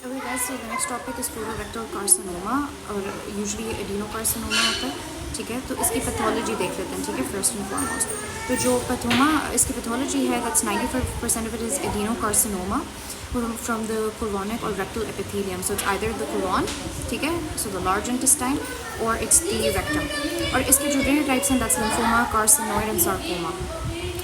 Okay guys, so the next topic is colorectal carcinoma और usually adenocarcinoma होता है, ठीक है। तो इसकी पैथोलॉजी देख लेते हैं, ठीक है। फर्स्ट एंड फॉरमोस्ट तो जो इसकी पैथोलॉजी है that's 95% of it is adenocarcinoma from the colonic or rectal epithelium. So it's either the colon, ठीक है, so the large intestine, or it's the rectum. और इसके जो rare types हैं that's lymphoma, carcinoid and sarcoma.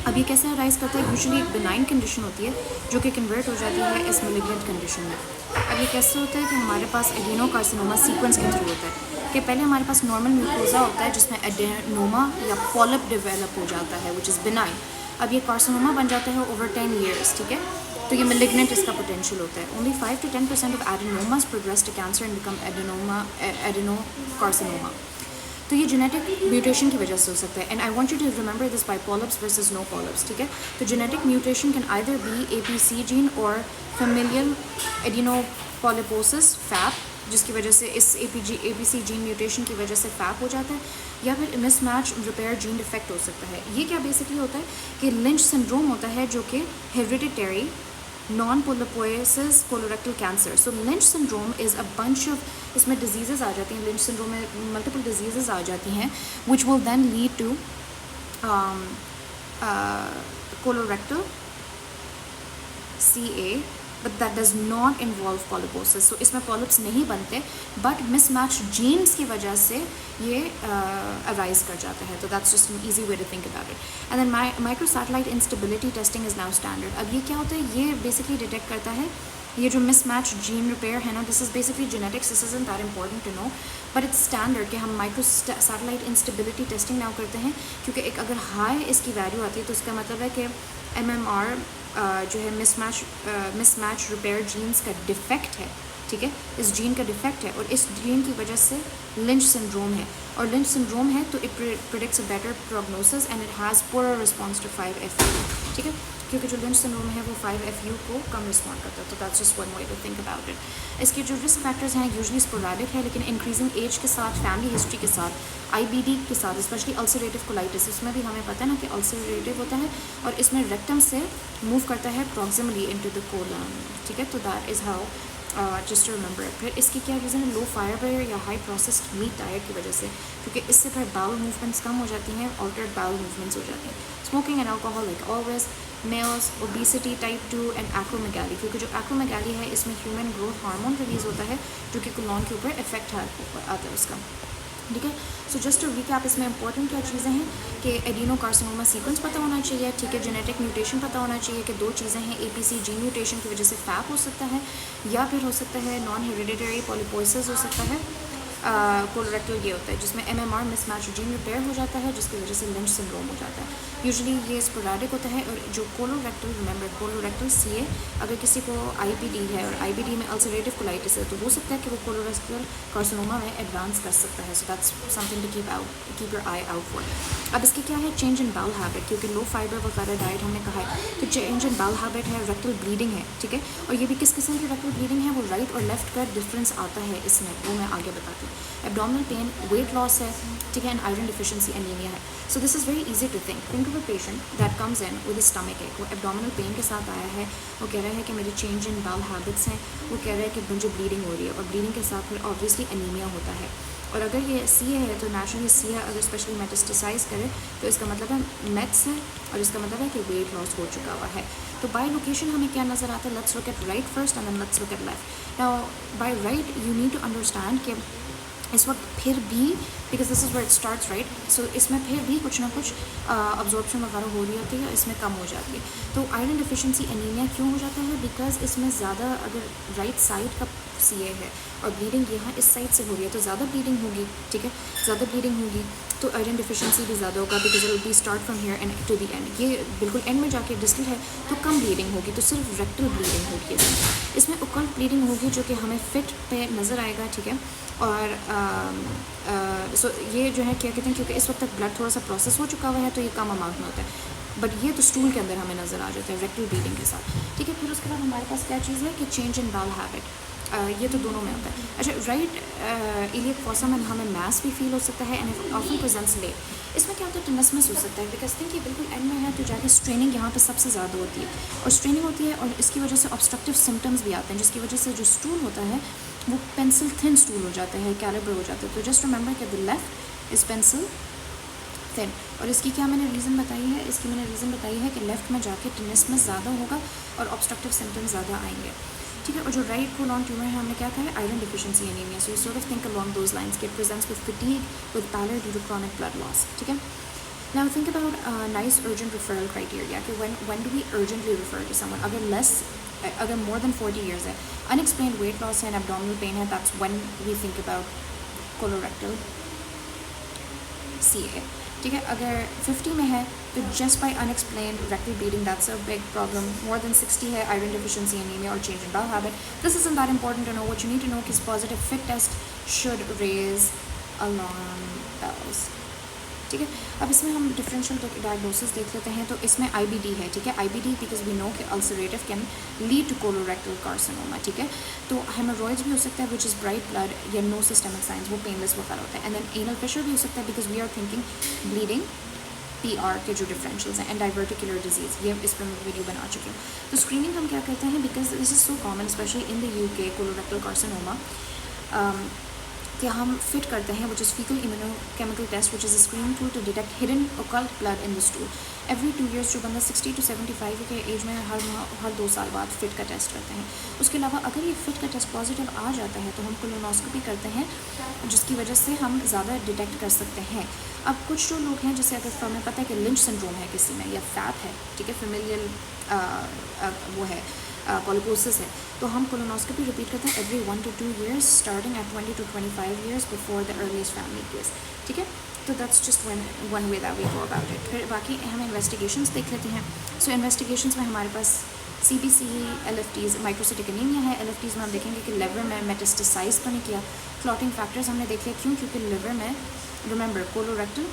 अब ये कैसे arise करता है? यूजुअली एक बिनाइन कंडीशन होती है जो कि कन्वर्ट हो जाती है इस मेलिग्नेंट कंडीशन में। अब ये कैसे होता है कि हमारे पास एडिनोकार्सिनोमा सीक्वेंस के थ्रू होता है कि पहले हमारे पास नॉर्मल म्यूकोजा होता है जिसमें एडेनोमा या पॉलिप डेवलप हो जाता है विच इज़ बिनाइन। अब ये कार्सिनोमा बन जाता है ओवर 10 years, ठीक है। तो ये मेलिग्नेंट इसका पोटेंशियल होता है। Only 5 to 10% of adenomas progress to cancer and become adenocarcinoma. तो ये जेनेटिक म्यूटेशन की वजह से हो सकता है। And I want you to remember this by polyps versus no polyps, ठीक है। तो genetic mutation can either be APC gene और फेमिलियल एडिनोपॉलिपोसिस फैप, जिसकी वजह से इस APC जीन म्यूटेशन की वजह से फैप हो जाता है, या फिर मिसमैच रिपेयर जीन डिफेक्ट हो सकता है। ये क्या बेसिकली होता है कि लिंच सिंड्रोम होता है जो कि hereditary non-polyposis colorectal cancer. So Lynch syndrome is a bunch of, इसमें diseases आ जाती हैं, Lynch syndrome में multiple diseases आ जाती हैं which will then lead to colorectal CA, but that does not involve polyposis. So इसमें polyps नहीं बनते, but mismatched genes की वजह से ये arise कर जाता है। तो that's just an easy way to think about it. And then microsatellite instability testing is now standard. अब ये क्या होता है? ये basically detect करता है ये जो mismatched gene repair है ना, this is basically genetics, this isn't that important to know, but it's standard कि हम microsatellite instability testing now करते हैं, क्योंकि एक अगर high इसकी value आती है तो इसका मतलब है कि MMR जो है मिसमैच रिपेयर जीन्स का डिफेक्ट है, ठीक है, इस जीन का डिफेक्ट है और इस जीन की वजह से लिंच सिंड्रोम है। और लिंच सिंड्रोम है तो it predicts a better prognosis and it has poor response to 5FU, ठीक है, क्योंकि जो लिंच सिंड्रोम है वो 5FU को कम रिस्पॉन्ड करता है। तो that's just one way to think about it. इसके जो रिस्क फैक्टर्स हैं यूजली स्पोरेडिक है, लेकिन इंक्रीजिंग एज के साथ, फैमिली हिस्ट्री के साथ, IBD के साथ, स्पेशली अल्सरेटिव कोलाइटिस, इसमें भी हमें पता है ना कि अल्सरेटिव होता है और इसमें रेक्टम से मूव करता है प्रॉक्सिमली इनटू द कोलन, ठीक है। तो that is how just to remember. फिर इसकी क्या रीज़न है? लो फाइबर या हाई प्रोसेस्ड मीट डाइट की वजह से, क्योंकि इससे फिर बाउल मूवमेंट्स कम हो जाती हैं, ऑल्टर्ड बाउल मूवमेंट्स हो जाती हैं। Smoking and alcohol like always, males, obesity, type 2 and acromegaly, क्योंकि जो एक्रोमेगाली है इसमें ह्यूमन ग्रोथ हार्मोन रिलीज होता है जो कि कोलन के ऊपर इफेक्ट आता है उसका, ठीक है। सो जस्ट टू रिकैप, इसमें इंपॉर्टेंट क्या चीज़ें हैं कि एडिनोकार्सिनोमा सीक्वेंस पता होना चाहिए, ठीक है, जेनेटिक म्यूटेशन पता होना चाहिए कि 2 चीज़ें हैं, APC जीन म्यूटेशन की वजह से फैप हो सकता है, या फिर हो सकता है नॉन हेरिडिटरी पॉलीपोसिस हो सकता है। कोलोरेक्टल ये होता है जिसमें MMR मिसमैच जीन रिपेयर हो जाता है जिसकी वजह से लिंच सिंड्रोम हो जाता है। यूजुअली ये स्पोरेडिक होता है। और जो कोलोरेक्टल, रिमेंबर कोलोरेक्टल CA, अगर किसी को IBD है और IBD में अल्सरेटिव कोलाइटिस है तो हो सकता है कि वो कोलोरेक्टल कार्सिनोमा में एडवांस कर सकता है। So that's something to keep your eye out for. अब इसके क्या है? चेंज इन बाउल हैबिट, क्योंकि लो फाइबर वगैरह डाइट हमने कहा है तो चेंज इन बाउल हैबिट है, रेक्टल ब्लीडिंग है, ठीक है। और ये भी किस किस्म की रेक्टल ब्लीडिंग है, वो राइट और लेफ्ट का डिफरेंस आता है इसमें, वो मैं आगे बताती हूँ। एब्डोमिनल पेन, वेट लॉस है, ठीक है, एंड आयरन डिफिशिएंसी एनीमिया है। So this is very easy to think of a patient that comes in with stomach ache, वो एब्डोमिनल पेन के साथ आया है, वो कह रहा है कि मेरी चेंज इन बाउल हैबिट्स हैं, वो कह रहा है कि मुझे ब्लीडिंग हो रही है और ब्लीडिंग के साथ फिर ऑब्वियसली एनीमिया होता है। और अगर ये CA है तो नेचुरली CA अगर स्पेशली मेटास्टेसाइज करे तो इसका मतलब है मेट्स है और इसका मतलब है कि वेट लॉस हो चुका हुआ है। तो बाय लोकेशन हमें क्या नज़र आता है? Let's look at right first and then let's look at left. Now by right you need to understand कि इस वक्त फिर भी, because this is where it starts right, so इसमें फिर भी कुछ ना कुछ अब्जॉर्प्शन वगैरह हो रही होती है, इसमें कम हो जाती है। तो आयरन डिफिशिएंसी एनीमिया क्यों हो जाता है? बिकॉज इसमें ज़्यादा अगर राइट साइड का CA है और ब्लीडिंग यहाँ इस साइड से हो रही है तो ज़्यादा ब्लीडिंग होगी, ठीक है, ज़्यादा ब्लीडिंग होगी तो आयरन डिफिशिएंसी भी ज़्यादा होगा, because it will be start from here and to the end, ये बिल्कुल एंड में जाके डिस्टल है तो कम ब्लीडिंग होगी, तो सिर्फ रेक्टल ब्लीडिंग होगी इसमें ओकल्ट ब्लीडिंग होगी जो कि हमें फिट पे नज़र आएगा, ठीक है। और सो ये जो है क्या कहते हैं, क्योंकि इस वक्त तक ब्लड थोड़ा सा प्रोसेस हो चुका हुआ है तो ये कम अमाउंट में होता है, बट ये तो स्टूल के अंदर हमें नज़र आ जाता है रेक्टल ब्लीडिंग के साथ, ठीक है। फिर उसके बाद हमारे पास क्या चीज़ है कि चेंज इन बाउल हैबिट, ये तो दोनों में होता है। अच्छा, राइट इलियक फॉसा में हमें मास भी फील हो सकता है एंड ऑफन प्रेजेंट्स लेट। इसमें क्या होता है, टिनसमस हो सकता है बिकॉज थिंक ये बिल्कुल एंड में है तो जाके स्ट्रेनिंग यहाँ पे सबसे ज़्यादा होती है और स्ट्रेनिंग होती है और इसकी वजह से ऑब्स्ट्रक्टिव सिम्टम्स भी आते हैं जिसकी वजह से जो स्टूल होता है वो पेंसिल थिन स्टूल हो जाता है, कैलिबर हो जाता है। तो जस्ट रिमेंबर कि the left is pencil thin. और इसकी क्या मैंने रीज़न बताई है, इसकी मैंने रीज़न बताई है कि लेफ़्ट में जाके टिनिसमस ज़्यादा होगा और ऑब्स्ट्रक्टिव सिम्टम्स ज़्यादा आएंगे, ठीक है। और जो राइट कोलॉन ट्यूमर है हमने क्या कहा है, iron deficiency anaemia. So you sort of think along those lines कि it presents with fatigue, with pallor due to chronic blood loss, ठीक है। Now think about nice urgent referral criteria कि when do we urgently refer to someone? अगर more than 40 years है, unexplained weight loss है and abdominal pain है, that's when we think about colorectal CA, ठीक है। अगर 50 में है तो just by unexplained rectal bleeding, that's a big problem. More than 60 है, iron deficiency anemia or change in bowel habit. This isn't that important to know. What you need to know is positive fit test should raise alarm bells, ठीक है। अब इसमें हम differential diagnosis देख लेते हैं। तो इसमें IBD है, ठीक है। IBD बिकॉज वी नो कि ulcerative can lead to colorectal carcinoma, ठीक है। तो हेमोरॉइड्स भी हो सकता है विच इज़ ब्राइट ब्लड या नो सिस्टमिक साइंस, वो पेनलेस वगैरह होता है। एंड देन एनल फिशर भी हो सकता है because we are thinking bleeding PR के जो डिफरेंशियल्स हैं एंड डाइवर्टिकुलर डिजीज़, ये इस पर मैं वीडियो बना चुकी हूँ। तो स्क्रीनिंग हम क्या करते हैं because this is so common specially in the UK colorectal carcinoma, कि हम फिट करते हैं which is faecal immunochemical test which is a screening tool to detect hidden occult blood in the stool. Every 2 years जो बंदा 60 to 75 के as में हर 2 साल बाद फिट का टेस्ट करते हैं। उसके अलावा अगर ये फिट का टेस्ट पॉजिटिव आ जाता है तो हम कोलोनोस्कोपी करते हैं जिसकी वजह से हम ज़्यादा डिटेक्ट कर सकते हैं। अब कुछ जो लोग हैं जैसे अगर हमें पता है कि लिंच सिंड्रोम है किसी में या फैट है, ठीक है, फेमिलियल वो है पॉलिपोसिस है, तो हम कोलोनोस्कोपी रिपीट करते हैं every 1 to 2 years starting at 20 to 25 years before the earliest family case, ठीक है। तो that's just one way that we go about it. फिर बाकी हम इन्वेस्टिगेशंस देख लेते हैं। सो इन्वेस्टिगेशंस में हमारे पास CBC, LFTs, माइक्रोसिटिक एनीमिया है। LFTs में हम देखेंगे कि लिवर में मेटास्टेसाइज तो नहीं किया। क्लॉटिंग फैक्टर्स हमने देख लिया, क्यों? क्योंकि लिवर में remember colorectal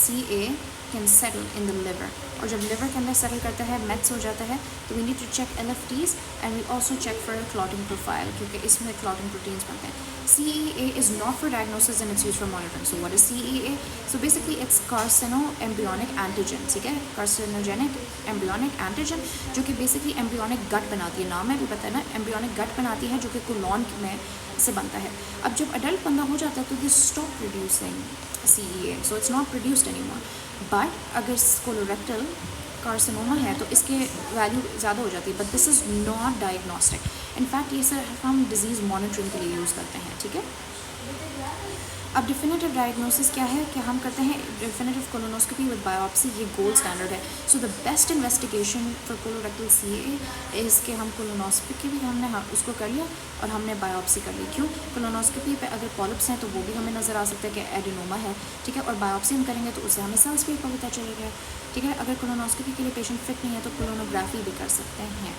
CA can settle in the liver, और जब लिवर के अंदर सेटल करता है मेट्स हो जाता है तो we need to check LFTs and we also check for clotting profile क्योंकि इसमें क्लॉटिंग प्रोटीन्स बनते हैं। CEA is not for diagnosis and it's use for monitoring. So what is CEA? So basically it's carcino embryonic antigen, ठीक है, carcinogenic embryonic antigen जो कि basically embryonic गट बनाती है। नाम है भी पता है ना, एम्ब्रियोनिक गट बनाती है जो कि कोलॉन में से बनता है। अब जब अडल्ट बंदा हो जाता है तो this stop producing CEA, so it's not produced anymore. But अगर कोलोरेक्टल कार्सिनोमा है तो इसके वैल्यू ज़्यादा हो जाती है, but this is not diagnostic. In fact ये सिर्फ हम डिजीज़ मॉनिटरिंग के लिए यूज़ करते हैं, ठीक है। अब डिफिनेटिव डायग्नोसिस क्या है कि हम करते हैं डिफिनेटिव कोलोनोस्कोपी विद बायोप्सी, ये गोल्ड स्टैंडर्ड है। So the best investigation for colorectal CA is के हम कोलोनोस्कोपी भी हमने उसको कर लिया और हमने बायोप्सी कर ली। क्यों? कोलोनोस्कोपी पे अगर पॉलिप्स हैं तो वो भी हमें नज़र आ सकता है कि एडिनोमा है, ठीक है, और बायोप्सी हम करेंगे तो उससे हमें सेल्स भी पता चलेगा, ठीक है। अगर कोलोनोस्कोपी के लिए पेशेंट फिट नहीं है तो कोलोनोग्राफी भी कर सकते हैं।